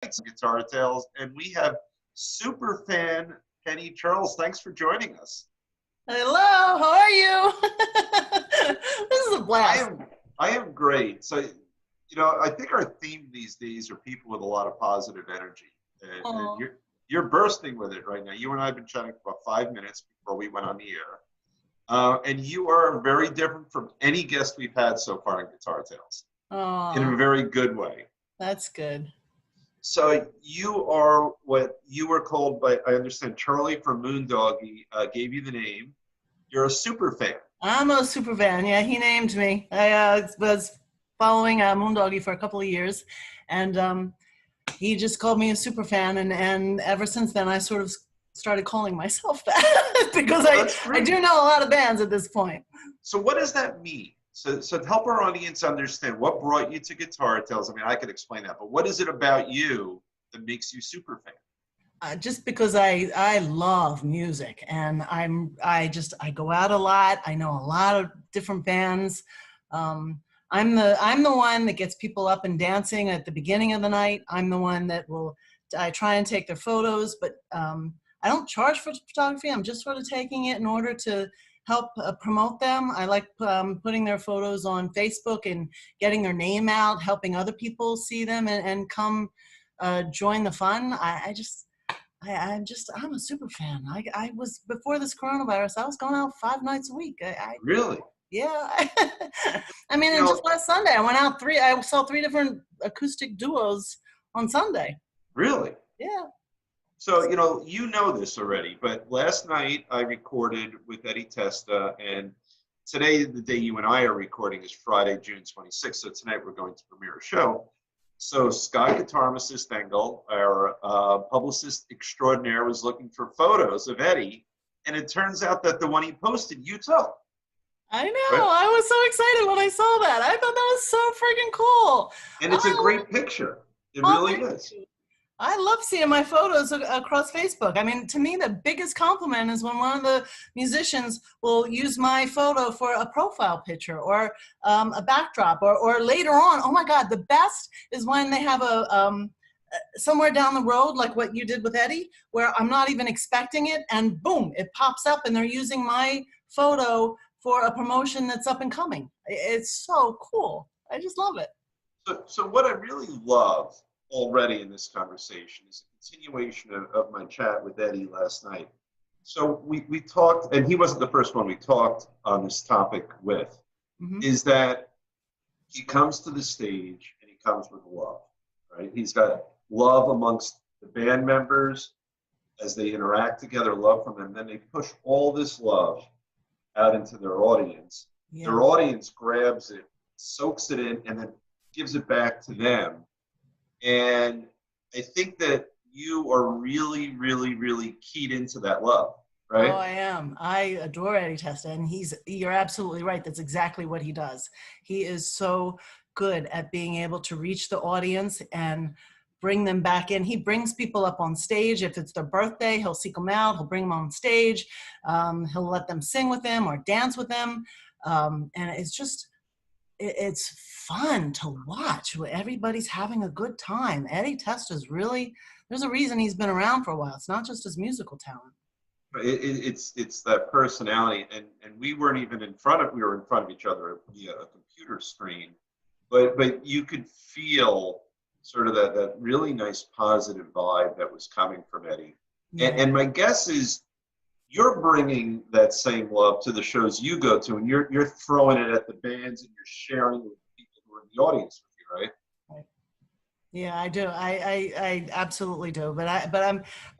Guitar Tales, and we have super fan Penny Charles. Thanks for joining us. Hello, how are you? This is a I blast. am I am great. So, I think our theme these days are people with a lot of positive energy, and Oh, you're bursting with it right now. You and I have been chatting for about 5 minutes before we went on the air, and you are very different from any guest we've had so far in Guitar Tales in a oh, very good way. that's good. So you are what you were called by, I understand, Charlie from Moondoggie gave you the name. You're a super fan. I'm a super fan. Yeah, he named me. I was following Moondoggie for a couple of years, and he just called me a super fan, and ever since then, I sort of started calling myself that because Well, I that's I great. do know a lot of bands at this point. So what does that mean? So to help our audience understand what brought you to Guitar Tales. I mean, I could explain that, but what is it about you that makes you super fan? Just because I love music and I go out a lot. I know a lot of different bands. Um, I'm the one that gets people up and dancing at the beginning of the night. I'm the one that will I try and take their photos, but I don't charge for photography. I'm just sort of taking it in order to help promote them. I like putting their photos on Facebook and getting their name out, helping other people see them and come join the fun. I'm a super fan. I was before this coronavirus. I was going out 5 nights a week. Really? Yeah. I mean, You and just know, last Sunday, I went out three. I saw three different acoustic duos on Sunday. really? Yeah. So, you know this already, but last night I recorded with Eddie Testa, and today, the day you and I are recording, is Friday, June 26th. So tonight we're going to premiere a show. So Scott Guitarmist Stengel, our publicist extraordinaire, was looking for photos of Eddie, and it turns out that the one he posted, you took, I know. right? I was so excited when I saw that. I thought that was so freaking cool. And it's a I great picture. It Oh, really thank is. you. I love seeing my photos across Facebook. I mean, to me, the biggest compliment is when one of the musicians will use my photo for a profile picture or a backdrop, or later on. Oh my God, the best is when they have a somewhere down the road, like what you did with Eddie, where I'm not even expecting it, and boom, it pops up, and they're using my photo for a promotion that's up and coming. It's so cool. I just love it. So what I really love already in this conversation is a continuation of my chat with Eddie last night. So we talked, and he wasn't the first one we talked on this topic with, Hmm. is that he comes to the stage and he comes with love, right? He's got love amongst the band members as they interact together, love from them. Then they push all this love out into their audience. Yeah. Their audience grabs it, soaks it in, and then gives it back to them. And I think that you are really, really, really keyed into that love, Oh, right? I am. I adore Eddie Testa, and you're absolutely right. That's exactly what he does. He is so good at being able to reach the audience and bring them back in. He brings people up on stage. If it's their birthday, he'll seek them out, he'll bring them on stage, he'll let them sing with them or dance with them. And it's just, it's fun to watch. Everybody's having a good time. Eddie Testa's really, there's a reason he's been around for a while. It's not just his musical talent. It's that personality, and we weren't even in front of we were in front of each other via a computer screen, but you could feel sort of that really nice positive vibe that was coming from Eddie. Yeah. And my guess is you're bringing that same love to the shows you go to, and you're throwing it at the bands, and you're sharing it with the people who are in the audience with you, right? Yeah, I do. I absolutely do.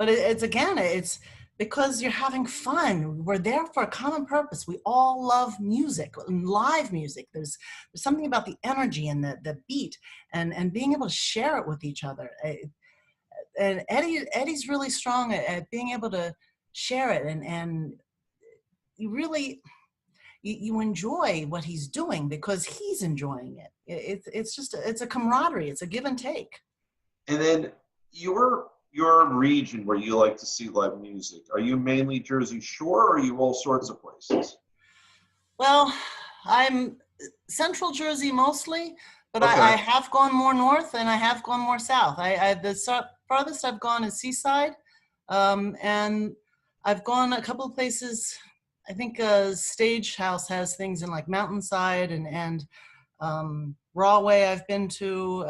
It's again, it's because you're having fun. We're there for a common purpose. We all love music and live music. There's something about the energy and the beat and being able to share it with each other. And Eddie's really strong at being able to share it and you really you enjoy what he's doing because he's enjoying it. It's just it's a camaraderie. It's a give and take. And then your region where you like to see live music, are you mainly Jersey Shore, or are you all sorts of places? Well, I'm Central Jersey mostly, But I Okay. have gone more north and I have gone more south. Farthest I've gone is Seaside, and I've gone a couple of places. I think Stage House has things in like Mountainside and Rahway. I've been to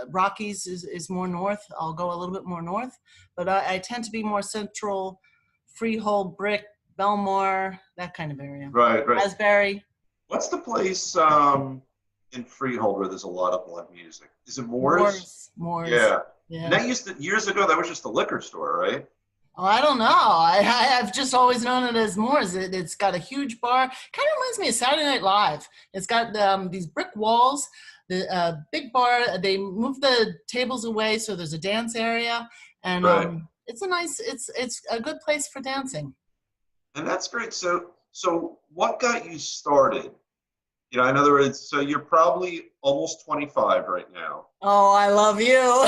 Rockies is more north. I'll go a little bit more north, but I tend to be more central, Freehold, Brick, Belmar, that kind of area. Right, right. Asbury. What's the place in Freehold where there's a lot of live music? Is it Moore's? Moors. Yeah. And Yeah. that used to, years ago, that was just a liquor store, right? Oh, I don't know. I've just always known it as Moors. It's got a huge bar. Kind of reminds me of Saturday Night Live. It's got these brick walls, the big bar. They moved the tables away, so there's a dance area, and Right. it's a nice. It's a good place for dancing. And that's great. So what got you started? You know, in other words, so you're probably almost 25 right now. Oh, I love you.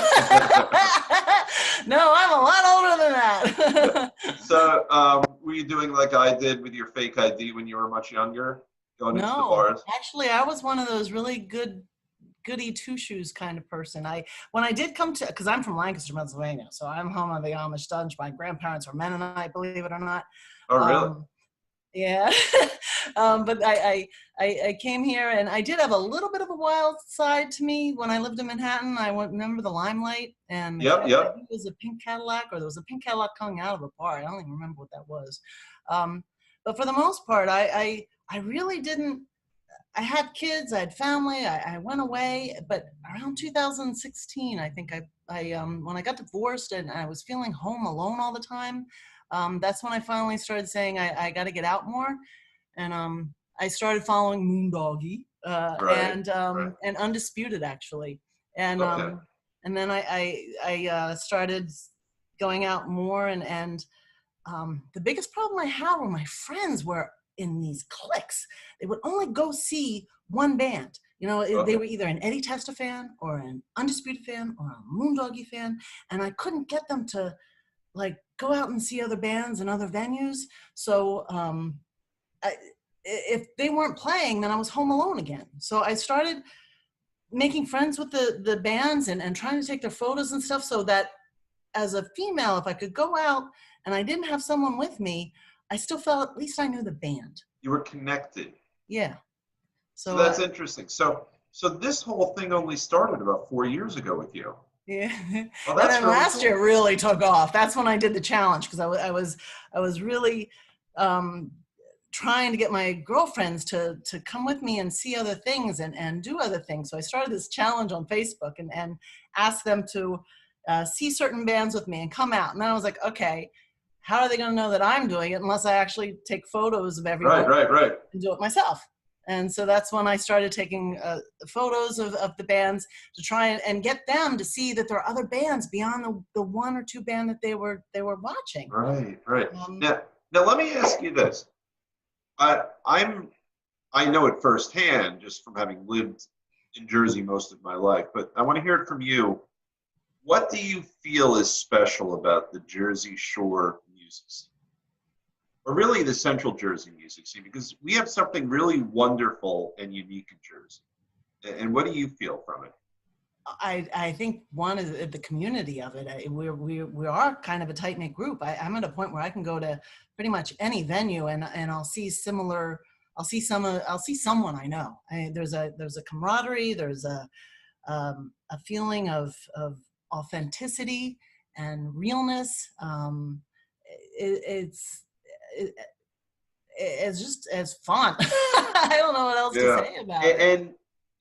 No, I'm a lot older than that. So were you doing like I did with your fake ID when you were much younger, going into the No, bars? actually, I was one of those really goody two shoes kind of person. When I did come to, because I'm from Lancaster, Pennsylvania, so I'm home of the Amish Dutch. My grandparents were Mennonite, believe it or not. Oh, really? Um, yeah, but I came here and I did have a little bit of a wild side to me when I lived in Manhattan. Remember the Limelight and Yep, I yep. think it was a pink Cadillac, or there was a pink Cadillac coming out of a bar. I don't even remember what that was. But for the most part, I really didn't. I had kids, I had family, I went away, but around 2016, I think when I got divorced and I was feeling home alone all the time, that's when I finally started saying I got to get out more, and I started following Moondoggy Right, right. and Undisputed actually, and Okay. um, and then I started going out more and the biggest problem I had were my friends were in these cliques. They would only go see one band. You know, they Okay. were either an Eddie Testa fan or an Undisputed fan or a Moondoggy fan, and I couldn't get them to like go out and see other bands and other venues. So if they weren't playing, then I was home alone again. So I started making friends with the bands and trying to take their photos and stuff so that as a female, if I could go out and I didn't have someone with me, I still felt at least I knew the band. You were connected. Yeah. So So, that's interesting. So this whole thing only started about 4 years ago with you. yeah. Oh, And that's then really last year cool. really took off. That's when I did the challenge because I was really um, trying to get my girlfriends to come with me and see other things and do other things. So I started this challenge on Facebook and asked them to see certain bands with me and come out. And then I was like, okay, how are they going to know that I'm doing it unless I actually take photos of everyone Right, right, right. and do it myself? And so that's when I started taking photos of the bands to try and get them to see that there are other bands beyond the one or two band that they were watching. Right, right. Um, Now let me ask you this. I'm I know it firsthand just from having lived in Jersey most of my life, but I want to hear it from you. What do you feel is special about the Jersey Shore music scene, or really the Central Jersey music scene? Because we have something really wonderful and unique in Jersey. And what do you feel from it? I think one is the community of it. We are kind of a tight knit group. I'm at a point where I can go to pretty much any venue and I'll see similar. I'll see someone I know. There's a camaraderie. There's a feeling of authenticity and realness. It, it's it, it's just as fun. I don't know what else to Yeah, say about it. and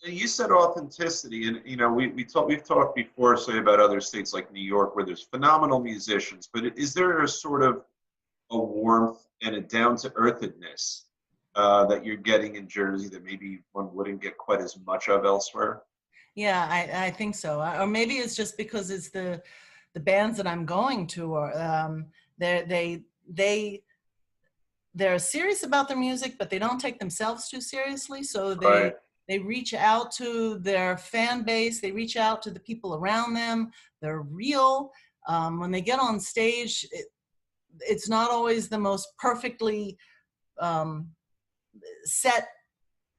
you said authenticity, and you know we've talked before, say about other states like New York, where there's phenomenal musicians, but is there a sort of a warmth and a down to earthedness that you're getting in Jersey that maybe one wouldn't get quite as much of elsewhere? Yeah, I think so. Or maybe it's just because it's the bands that I'm going to are they they're serious about their music, but they don't take themselves too seriously. So Right. they reach out to their fan base, they reach out to the people around them. They're real. When they get on stage, it's not always the most perfectly um, set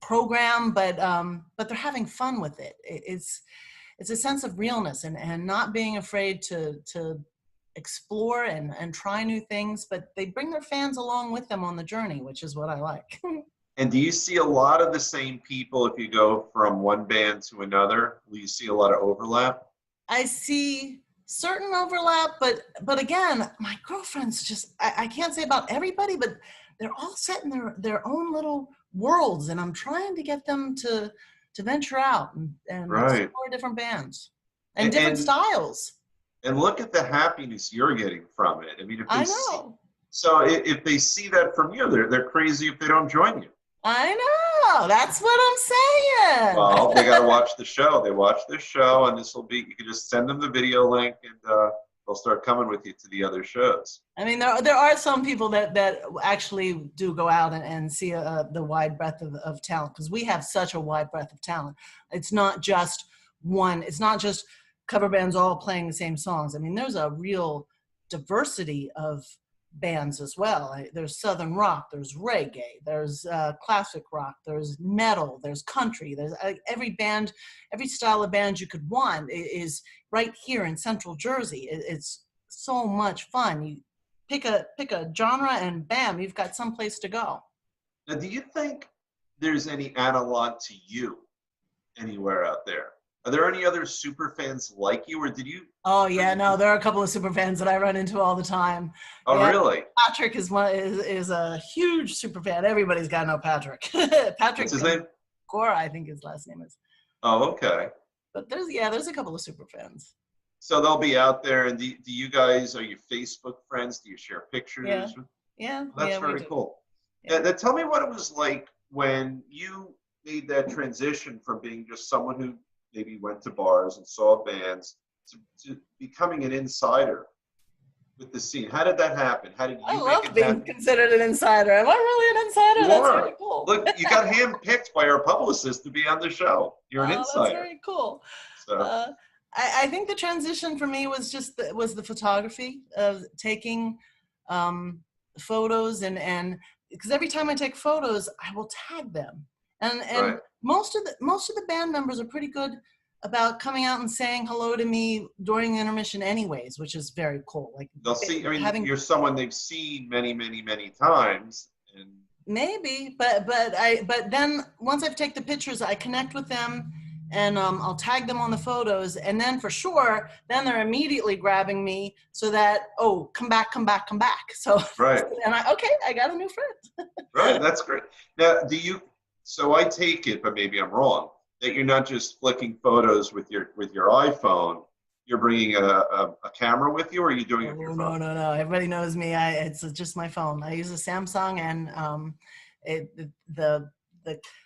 program, but they're having fun with it. It's a sense of realness and not being afraid to explore and try new things, but they bring their fans along with them on the journey, which is what I like. And do you see a lot of the same people if you go from one band to another? Do you see a lot of overlap? I see certain overlap, but again, my girlfriends just I can't say about everybody, but they're all set in their own little worlds, and I'm trying to get them to venture out and Right. explore different bands and And, different and styles. and look at the happiness you're getting from it. I mean, if they I see know. so if they see that from you, they're crazy if they don't join you. I know. That's what I'm saying. Well, they got to watch the show. They watch this show, and this will be. You can just send them the video link, and they'll start coming with you to the other shows. I mean, there are some people that actually do go out and see the wide breadth of talent, because we have such a wide breadth of talent. It's not just one. It's not just cover bands all playing the same songs. I mean, there's a real diversity of bands as well. There's Southern rock, there's reggae, there's classic rock, there's metal, there's country. There's every band, every style of band you could want is right here in Central Jersey. It's so much fun. You pick a genre and bam, you've got someplace to go. Now, do you think there's any analog to you anywhere out there? Are there any other super fans like you, or did you? Oh yeah, no, there are a couple of super fans that I run into all the time. Oh, Yeah, really? Patrick is a huge super fan. Everybody's got to know Patrick. Patrick What's his name? Gore, I think his last name is. Oh, okay. But there's a couple of super fans. So they'll be out there, and do you guys, are you Facebook friends? Do you share pictures? Yeah, yeah, Well, that's yeah, we very do. cool. Yeah. Now, tell me what it was like when you made that transition from being just someone who maybe went to bars and saw bands to becoming an insider with the scene. How did that happen? How did I you make love it being happen? considered an insider. Am I really an insider? You That's are. very cool. Look, you got handpicked by our publicist to be on the show. You're an Oh, that's insider. very cool. So, Uh, I think the transition for me was just the photography of taking photos and because every time I take photos, I will tag them, and right. most of the band members are pretty good about coming out and saying hello to me during the intermission, anyways, which is very cool. Like They'll see, I mean, having you're someone they've seen many, many, many times. And maybe, but then once I've taken the pictures, I connect with them, and I'll tag them on the photos, and then for sure, then they're immediately grabbing me so that come back, come back, come back. So right. and I got a new friend. Right, that's great. Now, so I take it, but maybe I'm wrong, that you're not just flicking photos with your iPhone. You're bringing a camera with you, or are you doing it with your phone? No. Everybody knows me. It's just my phone. I use a Samsung, and the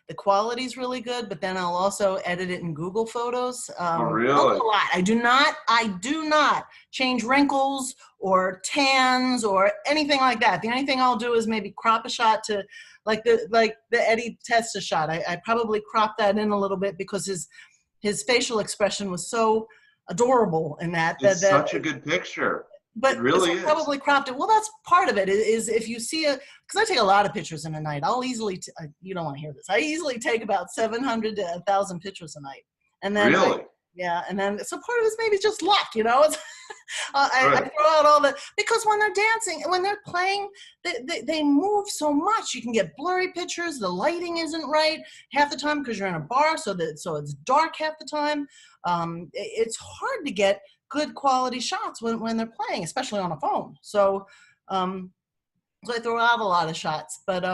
the quality's really good. But then I'll also edit it in Google Photos. Oh, Not really? a lot. I do not change wrinkles or tans or anything like that. The only thing I'll do is maybe crop a shot to like the Eddie Testa shot. I probably crop that in a little bit because his facial expression was so adorable in that. It's such a good picture. But It really is. probably cropped it. Well, that's part of it. Is if you see it, because I take a lot of pictures in a night. I'll easily you don't want to hear this. I easily take about 700 to 1,000 pictures a night, and then Really? and then so part of it's maybe just luck, you know. It's, I Right. throw out all the because when they're dancing, when they're playing, they move so much. You can get blurry pictures. The lighting isn't right half the time because you're in a bar, so it's dark half the time. It's hard to get good quality shots when they're playing, especially on a phone. So I throw out a lot of shots, but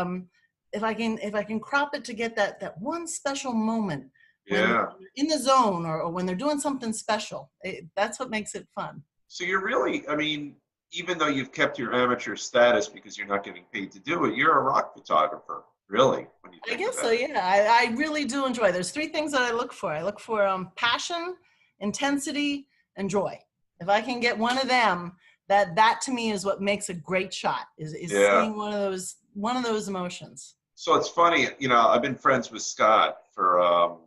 if I can crop it to get that one special moment when Yeah. they're in the zone or when they're doing something special, that's what makes it fun. So you're really, I mean, even though you've kept your amateur status because you're not getting paid to do it, you're a rock photographer, really, when you I think guess about so, it. yeah. I really do enjoy. There's three things that I look for. I look for passion, intensity, and joy. If I can get one of them, that to me is what makes a great shot. Is Yeah. seeing one of those emotions. So it's funny, you know, I've been friends with Scott for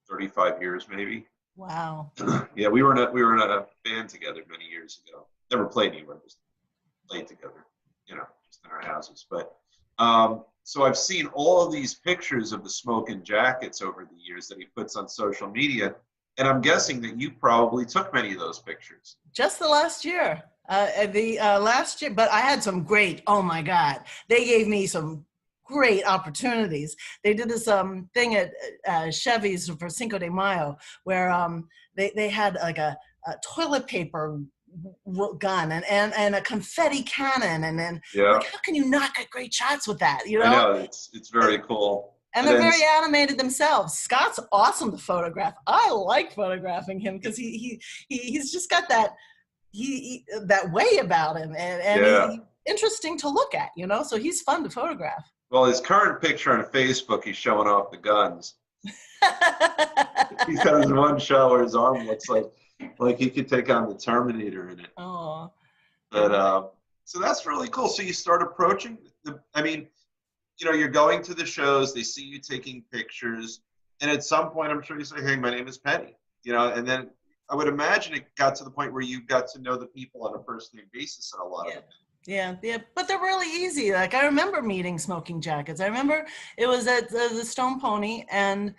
35 years, maybe. Wow. Yeah, we were in a band together many years ago. Never played anywhere, just played together, you know, just in our houses. But So I've seen all of these pictures of the smoking jackets over the years that he puts on social media, and I'm guessing that you probably took many of those pictures. Just the last year. The last year, but I had some great, oh my God, they gave me some great opportunities. They did this thing at Chevy's for Cinco de Mayo where they had like a toilet paper gun and a confetti cannon. And then Yeah, like, how can you not get great shots with that, you I know? know it's very cool. And And they're then very animated themselves. Scott's awesome to photograph. I like photographing him because he's just got that that way about him, and yeah, he's interesting to look at, you know. So he's fun to photograph. well, his current picture on Facebook, he's showing off the guns. He has one shot where his arm looks like he could take on the Terminator in it. Oh, But so that's really cool. So you start approaching the. I mean, you're going to the shows. They see you taking pictures, and at some point, I'm sure you say, "Hey, my name is Penny," and then I would imagine it got to the point where you got to know the people on a first name basis, and a lot of yeah. them. Yeah, but they're really easy. Like I remember meeting Smoking Jackets. I remember it was at the Stone Pony, and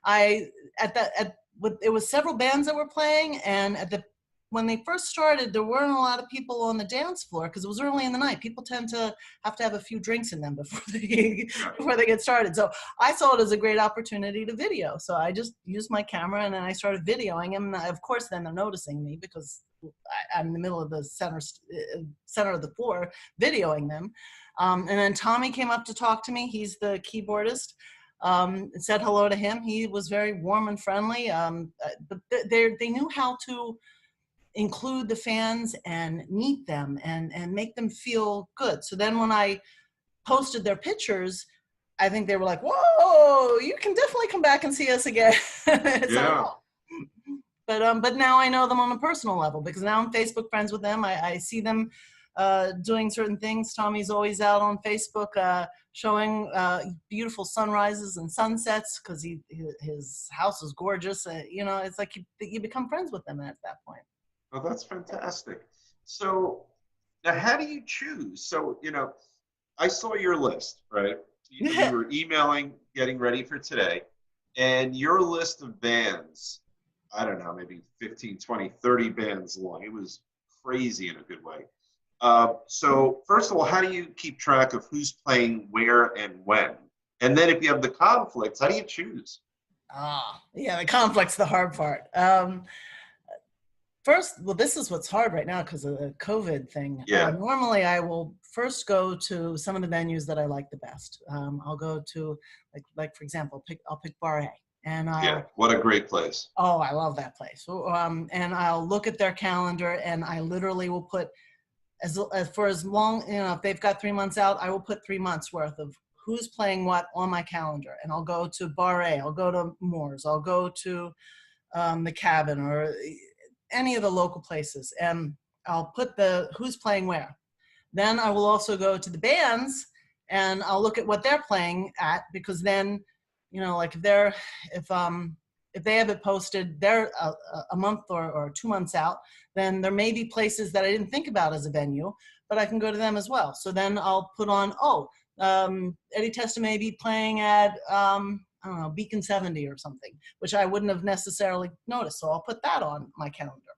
I it was several bands that were playing, and when they first started, there weren't a lot of people on the dance floor because it was early in the night. People tend to have a few drinks in them before they Yeah. before they get started. So I saw it as a great opportunity to video. So I just used my camera and then I started videoing them. And of course, then they're noticing me because I'm in the middle of the center of the floor videoing them. And then Tommy came up to talk to me. He's the keyboardist. Said hello to him. He was very warm and friendly. But they knew how to include the fans and meet them and make them feel good. So then when I posted their pictures, I think they were like, "Whoa, you can definitely come back and see us again." It's like, Yeah. oh. But now I know them on a personal level because now I'm Facebook friends with them. I see them doing certain things. Tommy's always out on Facebook showing beautiful sunrises and sunsets because his house is gorgeous. It's like you become friends with them at that point. Oh, that's fantastic. So now, how do you choose? So I saw your list, right? We were emailing, getting ready for today, and your list of bands, I don't know, maybe 15, 20, 30 bands long. It was crazy in a good way. So first of all, how do you keep track of who's playing where and when? And then if you have the conflicts, how do you choose? Yeah, the conflict's the hard part. First, well, this is what's hard right now because of the COVID thing. Yeah. Normally, I will first go to some of the venues that I like the best. I'll go to, like for example, I'll pick Bar A, and Yeah. What a great place. oh, I love that place. And I'll look at their calendar, and I literally will put as for as long, if they've got 3 months out, I will put 3 months worth of who's playing what on my calendar, and I'll go to Bar A, I'll go to Moore's, I'll go to the Cabin or any of the local places, and I'll put the who's playing where. Then I will also go to the bands and I'll look at what they're playing at, because then, like if they have it posted, they're a month or 2 months out, then there may be places that I didn't think about as a venue, but I can go to them as well. So then I'll put on, Eddie Testa may be playing at, I don't know, Beacon 70 or something, which I wouldn't have necessarily noticed. So I'll put that on my calendar.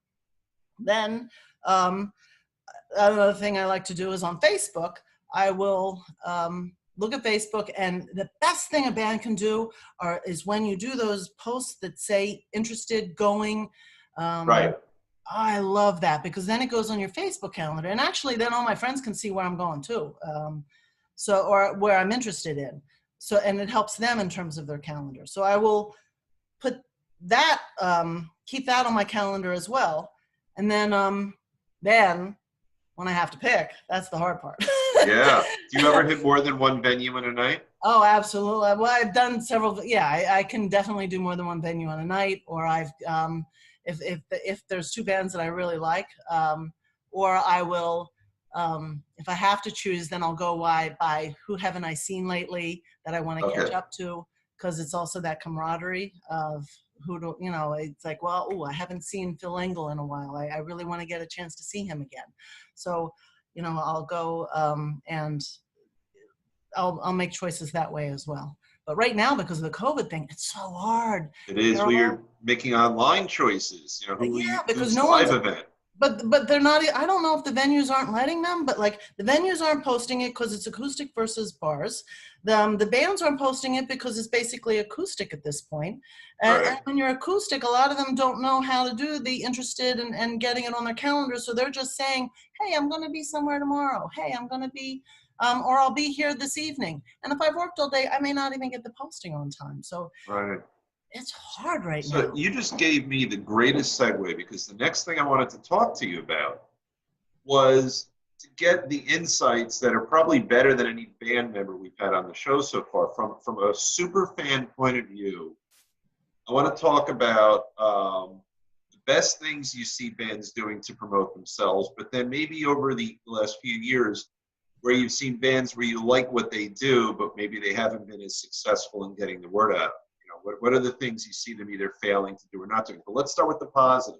Then another thing I like to do is on Facebook, I will look at Facebook, and the best thing a band can do is when you do those posts that say interested, going. Right. I love that because then it goes on your Facebook calendar, and actually then all my friends can see where I'm going too. Or where I'm interested in. So, and it helps them in terms of their calendar. So I will put that, keep that on my calendar as well. And then when I have to pick, that's the hard part. Yeah. Do you ever hit more than one venue in a night? Oh, absolutely. Well, I've done several. Yeah, I can definitely do more than one venue on a night. Or if there's two bands that I really like, or I will. If I have to choose, then I'll go by who haven't I seen lately that I want to catch up to, because it's also that camaraderie of who do, it's like, well, I haven't seen Phil Engel in a while. I really want to get a chance to see him again. So, I'll go and I'll make choices that way as well. But right now, because of the COVID thing, it's so hard. It is They're where all, you're making online choices. You know, yeah, because who's no live one's, event. but they're not, I don't know if the venues aren't letting them, but like the venues aren't posting it because it's acoustic versus bars. The bands aren't posting it because it's basically acoustic at this point. And Right. when you're acoustic, a lot of them don't know how to do the interested and getting it on their calendar. So they're just saying, hey, I'm going to be somewhere tomorrow. Hey, I'm going to be, or I'll be here this evening. And if I've worked all day, I may not even get the posting on time. So Right. it's hard right So now. you just gave me the greatest segue, because the next thing I wanted to talk to you about was to get the insights that are probably better than any band member we've had on the show so far. From a super fan point of view, I want to talk about the best things you see bands doing to promote themselves, but then maybe over the last few years where you've seen bands where you like what they do, but maybe they haven't been as successful in getting the word out. You know, what are the things you see them either failing to do or not doing? But let's start with the positive.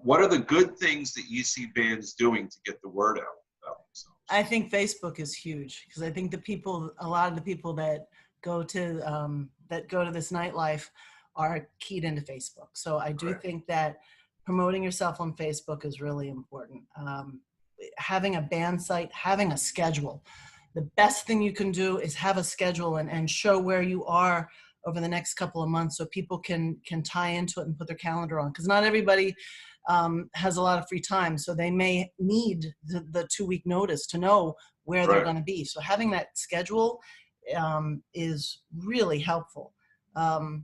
What are the good things that you see bands doing to get the word out about themselves? I think Facebook is huge because I think a lot of the people that go to this nightlife are keyed into Facebook. So I do think that promoting yourself on Facebook is really important. Having a band site, having a schedule. The best thing you can do is have a schedule and show where you are over the next couple of months so people can tie into it and put their calendar on. Because not everybody has a lot of free time. So they may need the 2-week notice to know where they're going to be. So having that schedule is really helpful. I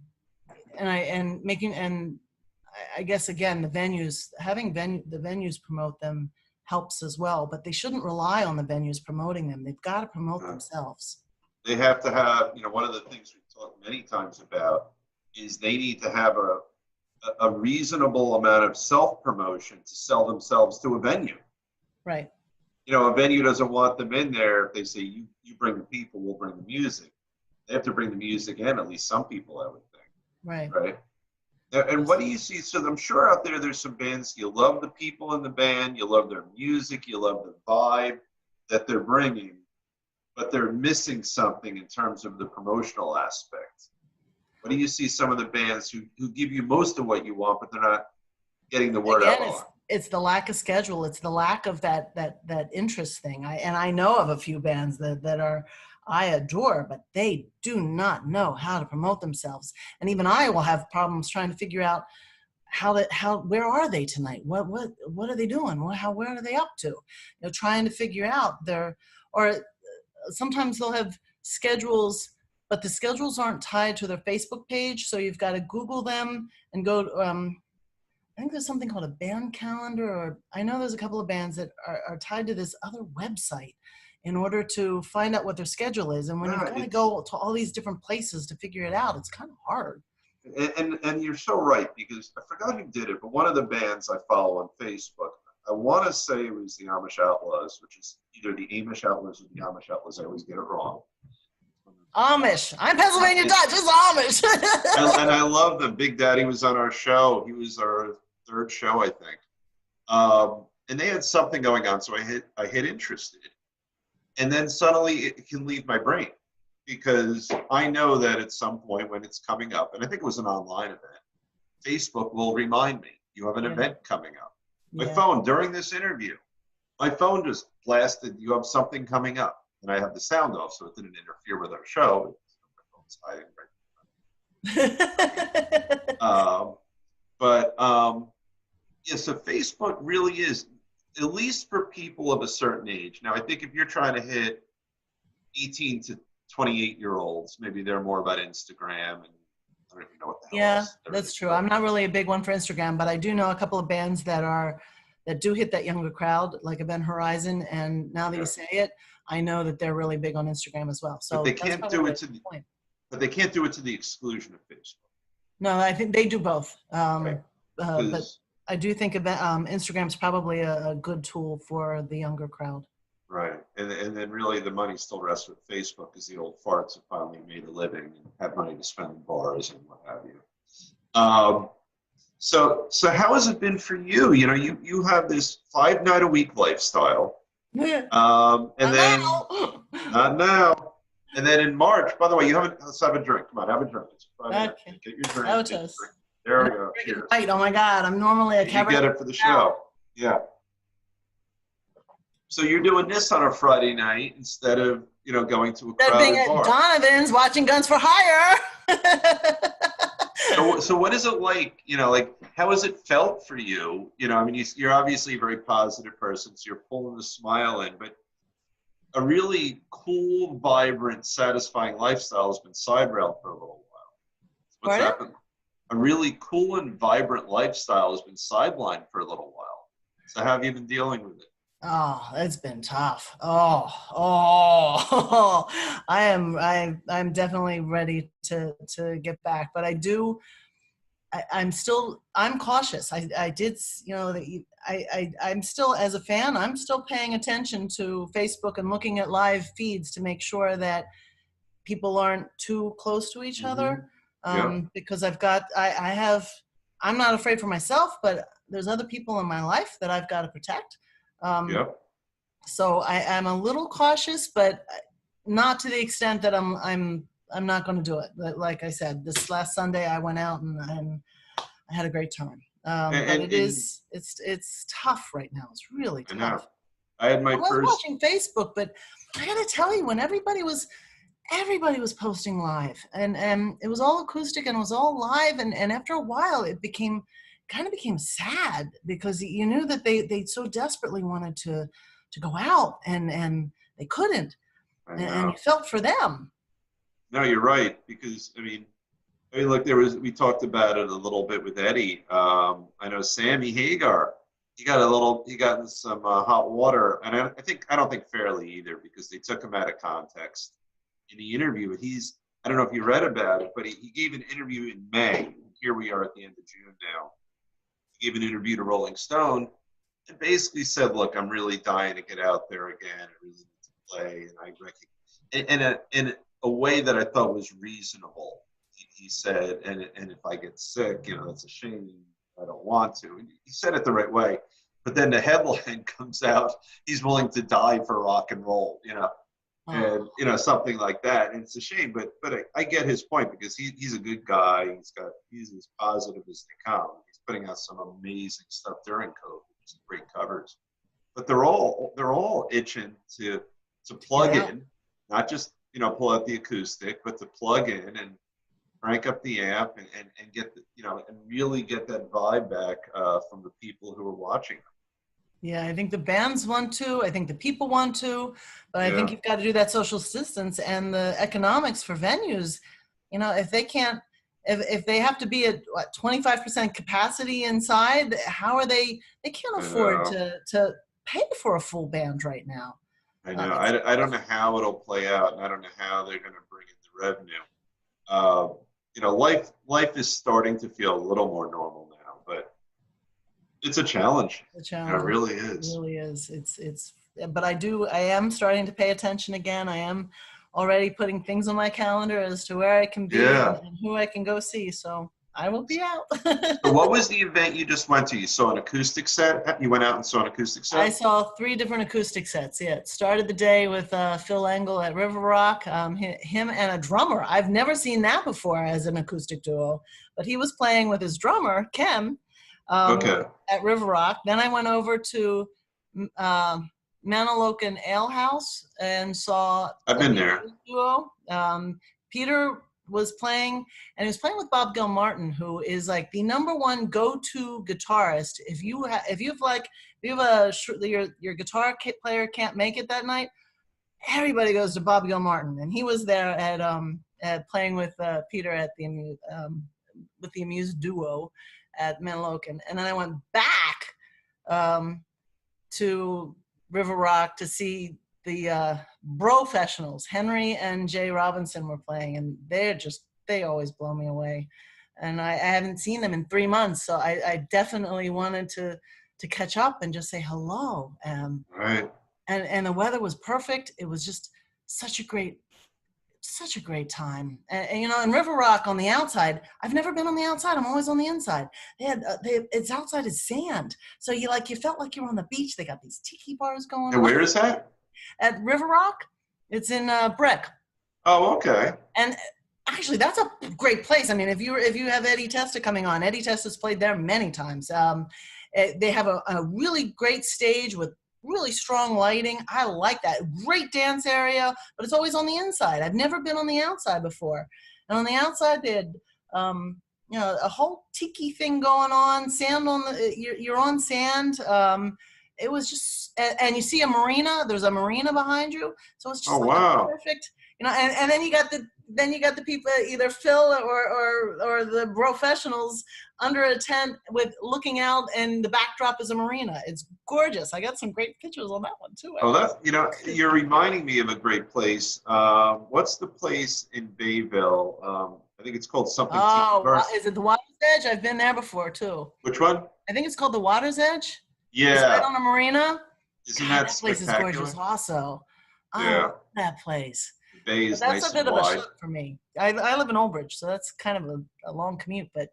guess again, the venues, the venues promote them helps as well, but they shouldn't rely on the venues promoting them. They've got to promote themselves. They have to have, one of the things we've talked many times about is they need to have a reasonable amount of self-promotion to sell themselves to a venue. Right. A venue doesn't want them in there if they say, you bring the people, we'll bring the music. They have to bring the music in, at least some people, I would think. Right. Right. And what do you see? So I'm sure out there's some bands, you love the people in the band, you love their music, you love the vibe that they're bringing, but they're missing something in terms of the promotional aspect. What do you see some of the bands who give you most of what you want, but they're not getting the word out on? It's the lack of schedule. It's the lack of that interest thing. I know of a few bands that I adore, but they do not know how to promote themselves. And even I will have problems trying to figure out where are they tonight? What are they doing? Where are they up to? Trying to figure out or sometimes they'll have schedules, but the schedules aren't tied to their Facebook page. So you've got to Google them and go, I think there's something called a band calendar, or I know there's a couple of bands that are tied to this other website in order to find out what their schedule is. And when you've got to go to all these different places to figure it out, it's kind of hard. And you're so right, because I forgot who did it, but one of the bands I follow on Facebook, I want to say it was the Amish Outlaws, which is either the Amish Outlaws or the Amish Outlaws. I always get it wrong. Amish. I'm Pennsylvania Dutch. It's Amish. and I love them. Big Daddy was on our show. He was our third show, I think. And they had something going on, so I hit interested. And then suddenly it can leave my brain, because I know that at some point when it's coming up, and I think it was an online event, Facebook will remind me, you have an event coming up. My phone, during this interview, my phone just blasted, you have something coming up. And I have the sound off, so it didn't interfere with our show. My phone's hiding so Facebook really is, at least for people of a certain age. Now, I think if you're trying to hit 18 to 28-year-olds, maybe they're more about Instagram, and I don't even know what the hell else. That's true. I'm not really a big one for Instagram, but I do know a couple of bands that do hit that younger crowd, like Event Horizon, and now that you say it, I know that they're really big on Instagram as well. So but they can't do it to the point. But they can't do it to the exclusion of Facebook. No, I think they do both. But I do think Instagram's probably a good tool for the younger crowd. Right. And then really the money still rests with Facebook, because the old farts have finally made a living and have money to spend in bars and what have you. So how has it been for you? You have this 5-night-a-week lifestyle. And I then, know. not now. And then in March, by the way, let's have a drink. Come on, have a drink. It's Friday night. Okay. Get your drink. Oh, Get your toast. drink. There I'm we not go. drinking Cheers. white. Oh my God. I'm normally a You Cabernet get it for the Franc. show. Yeah. So you're doing this on a Friday night instead of, going to a Instead of being crowded at bar. Donovan's watching Guns for Hire. So what is it like, like how has it felt for you? I mean, you're obviously a very positive person, so you're pulling the smile in, but a really cool, vibrant, satisfying lifestyle has been side rail for a little while. What's Pardon? happened? A really cool and vibrant lifestyle has been sidelined for a little while. So how have you been dealing with it? Oh, it's been tough. Oh, I'm definitely ready to get back, but I'm cautious. I did, I'm still, as a fan, I'm still paying attention to Facebook and looking at live feeds to make sure that people aren't too close to each Mm-hmm. other. Yep. Because I'm not afraid for myself, but there's other people in my life that I've got to protect. Um, Yep. so I am a little cautious, but not to the extent that I'm not going to do it. Like I said, this last Sunday I went out and I had a great time. But And it's tough right now. It's really I know tough. I had my I was first. watching Facebook, but I got to tell you, when everybody was posting live, and it was all acoustic and it was all live, and after a while it kind of became sad because you knew that they so desperately wanted to go out and they couldn't, I and you know. felt for them. No, you're right because I mean, look, we talked about it a little bit with Eddie. I know Sammy Hagar. He got in some hot water, and I don't think fairly either because they took him out of context in the interview. But I don't know if you read about it, but he gave an interview in May. Here we are at the end of June now. He gave an interview to Rolling Stone and basically said, "Look, I'm really dying to get out there again. I really need to play, and I recognize." In a way that I thought was reasonable. He said, and if I get sick, that's a shame. I don't want to. And he said it the right way. But then the headline comes out, he's willing to die for rock and roll, Oh, and something like that. And it's a shame, but I get his point because he's a good guy. He's as positive as they come. He's putting out some amazing stuff during COVID, some great covers. But they're all itching to to get plug out. in, not just pull out the acoustic, but to plug in and crank up the amp and get and really get that vibe back from the people who are watching. Yeah, I think the bands want to. I think the people want to, but I think Yeah, you've got to do that social distance and the economics for venues. If they can't, if they have to be at what 25% capacity inside, how are they? They can't I afford know. to pay for a full band right now. I know. It's I don't know how it'll play out, and I don't know how they're going to bring in the revenue. Uh, life is starting to feel a little more normal now, but it's a challenge. a It challenge. really It is. really is. But I am starting to pay attention again. I am already putting things on my calendar as to where I can be Yeah. and who I can go see. So I will be out. So what was the event you just went to? You saw an acoustic set? You went out and saw an acoustic I set? saw 3 different acoustic sets. Yeah, it started the day with Phil Engel at River Rock, him and a drummer. I've never seen that before as an acoustic duo, but he was playing with his drummer, Kem, um, Okay. at River Rock. Then I went over to uh, Manalokan Ale House and saw I've the been there. Amuse duo. Peter was playing, and he was playing with Bob Gilmartin, who is like the #1 go-to guitarist. If you have your guitar player can't make it that night, everybody goes to Bob Gilmartin, and he was there at playing with Peter at with the Amuse duo at Manalokan, and then I went back um, to River Rock to see the Professionals. Henry and Jay Robinson were playing, and they always blow me away. And I haven't seen them in 3 months, so I definitely wanted to catch up and just say hello. Right. And the weather was perfect. It was just such a great such a great time. And you know, in River Rock on the outside, I've never been on the outside. I'm always on the inside. It's outside is sand. So you felt like you were on the beach. They got these tiki bars going And on where is that? at River Rock. It's in Brick. Oh, okay. And actually, that's a great place. I mean, if you have Eddie Testa coming on, Eddie Testa's played there many times. They have a really great stage with really strong lighting. I like that. Great dance area, but it's always on the inside. I've never been on the outside before. And on the outside, they had you know, a whole tiki thing going on. Sand on the you're on sand. It was just, and you see a marina. There's a marina behind you, so it's just Oh, like a wow. perfect, you know. And then you got the people, either Phil or the professionals under a tent with looking out, and the backdrop is a marina. It's gorgeous. I got some great pictures on that one too. Oh, that's, you know, you're reminding me of a great place. What's the place in Bayville? I think it's called something. Oh, is it the Water's Edge? I've been there before too. Which one? I think it's called the Water's Edge. It's Yeah. right on a marina. Isn't God, that that place is spectacular? gorgeous also. I Yeah. love that place. The bay But is that's nice a bit and of a wide. shift for me. I live in Old Bridge, so that's kind of a long commute, but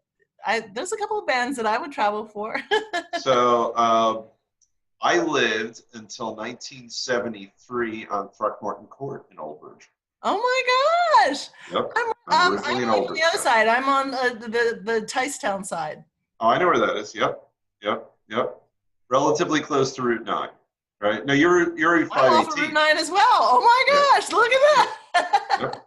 there's a couple of bands that I would travel for. So I lived until 1973 on Throckmorton Court in Old Bridge. Oh my gosh! Yep. I'm originally in on Old the Bridge. other side. I'm on the Ticetown side. Oh, I know where that is. Yep. Relatively close to Route 9, right? No, you're I'm off of 518. Route 9 as well. Oh my gosh! Look at that.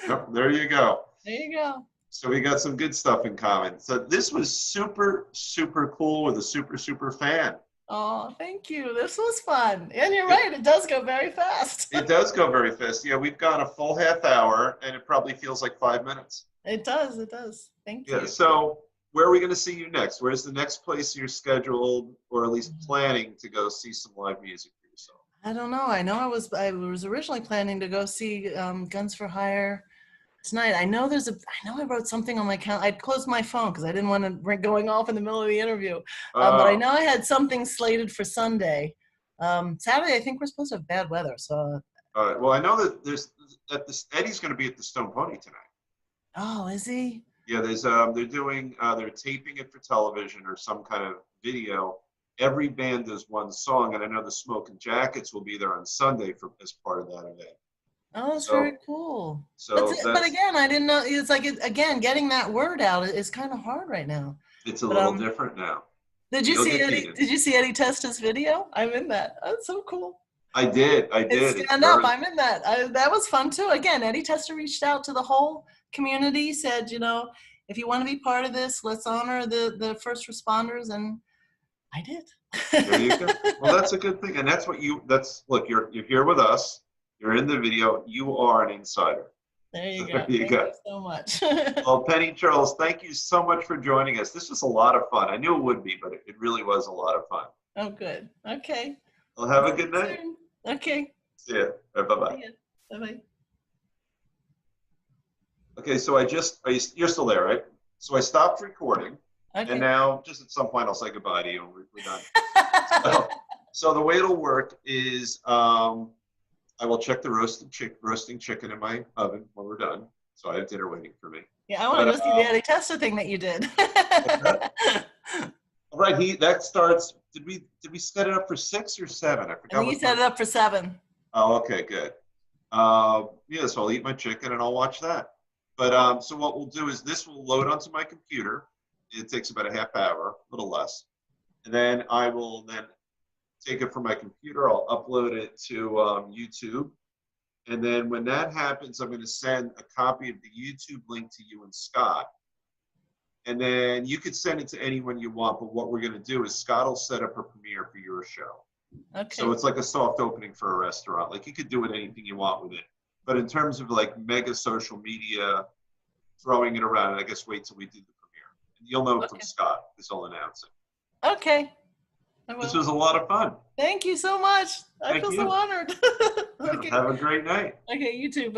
Yep. There you go. There you go. So we got some good stuff in common. So this was super, super cool with a super, super fan. Oh, thank you. This was fun. And you're right, it does go very fast. It does go very fast. Yeah, we've gone a full half hour, and it probably feels like 5 minutes. It does. Thank you. Yeah, so where are we going to see you next? Where's the next place you're scheduled, or at least planning to go see some live music for yourself? I don't know. I know I was originally planning to go see Guns for Hire tonight. I know I wrote something on my calendar. I'd closed my phone because I didn't want to going off in the middle of the interview. But I know I had something slated for Sunday. Saturday, I think we're supposed to have bad weather. So. Well, I know that Eddie's going to be at the Stone Pony tonight. Oh, is he? Yeah, they're taping it for television or some kind of video. Every band does one song, and I know the Smoking Jackets will be there on Sunday as part of that event. Oh, that's very cool. So but again, I didn't know. It's like, again, getting that word out is kind of hard right now. It's a little different now. Did you see Eddie Testa's video? I'm in that. That's so cool. I did. Stand up. I'm in that. That was fun too. Again, Eddie Testa reached out to the whole community, said, you know, if you want to be part of this, let's honor the first responders, and I did. There you go. Well, that's a good thing, and look. You're here with us. You're in the video. You are an insider. There you go. Thank you so much. Well, Penny Charles, thank you so much for joining us. This was a lot of fun. I knew it would be, but it really was a lot of fun. Oh, good. Okay. Well, have a good night. Okay. See ya. Bye-bye. Bye-bye. Okay, so you're still there, right? So I stopped recording, and now just at some point I'll say goodbye to you, and we're done. So the way it'll work is I will check the roasting chicken in my oven when we're done. So I have dinner waiting for me. Yeah, I want to go see the Eddie Testa thing that you did. All right, that starts. Did we set it up for 6 or 7? I forgot. I think you set it up for 7. Oh, okay, good. Yeah, so I'll eat my chicken and I'll watch that. But so what we'll do is this will load onto my computer. It takes about a half hour, a little less, and then I will take it from my computer. I'll upload it to YouTube, and then when that happens, I'm going to send a copy of the YouTube link to you and Scott. And then you could send it to anyone you want, but what we're going to do is Scott will set up a premiere for your show. Okay. So it's like a soft opening for a restaurant. Like you could do anything you want with it. But in terms of like mega social media, throwing it around, and I guess wait till we do the premiere. And you'll know from Scott, because he'll announce it. Okay. This was a lot of fun. Thank you so much. I feel so honored. Okay. Have a great night. Okay, you too. Bye.